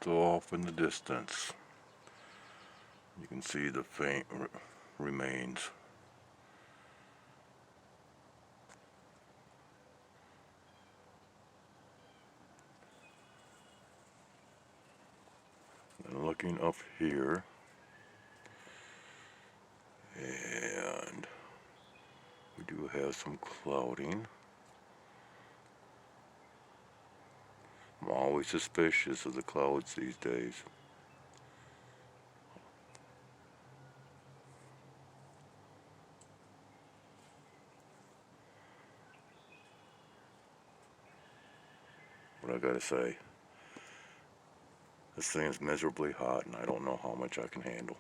just off in the distance. You can see the faint remains. And looking up here, and we do have some clouding. I'm always suspicious of the clouds these days. What I gotta say, this thing's miserably hot and I don't know how much I can handle.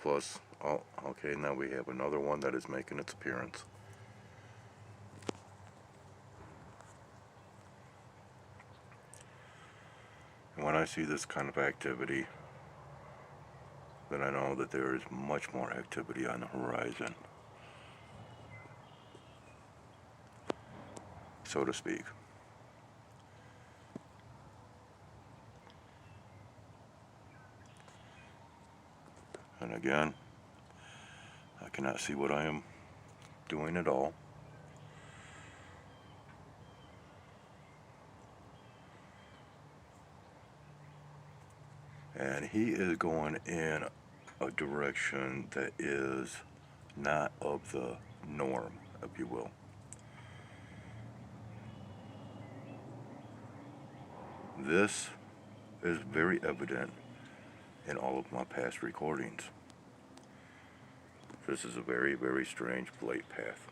Plus, oh, okay, now we have another one that is making its appearance. And when I see this kind of activity, then I know that there is much more activity on the horizon, so to speak. And again, I cannot see what I am doing at all. And he is going in a direction that is not of the norm, if you will. This is very evident in all of my past recordings. This is a very, very strange flight path.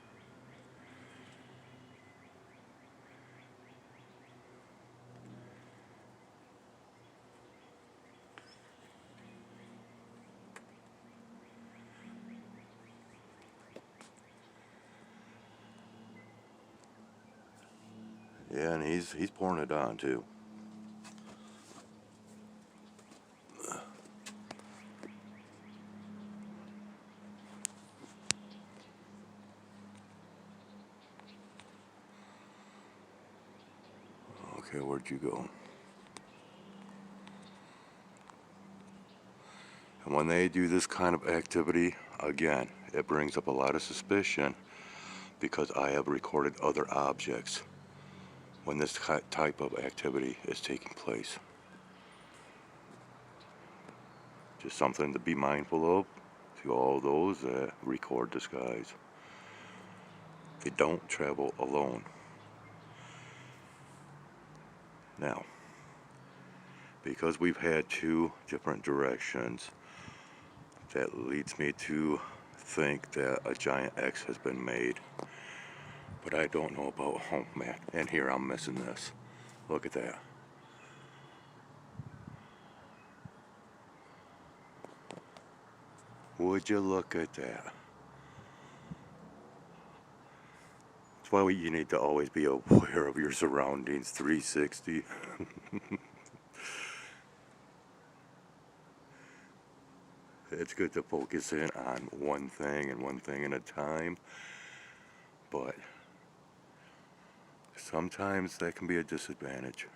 Yeah, and he's pouring it on too. Okay, where'd you go? And when they do this kind of activity, again, it brings up a lot of suspicion because I have recorded other objects when this type of activity is taking place. Just something to be mindful of to all those that record the skies. They don't travel alone. Now, because we've had two different directions, that leads me to think that a giant X has been made. But I don't know about, oh man, and here I'm missing this. Look at that. Would you look at that? That's why you need to always be aware of your surroundings 360. It's good to focus in on one thing and one thing at a time, but sometimes that can be a disadvantage.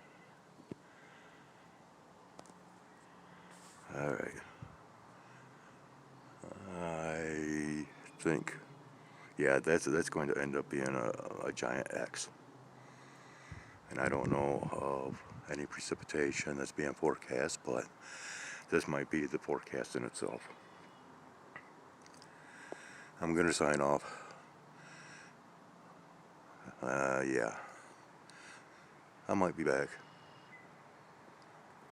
Alright. I think, yeah, that's going to end up being a giant X. And I don't know of any precipitation that's being forecast, but this might be the forecast in itself. I'm going to sign off. Yeah. I might be back.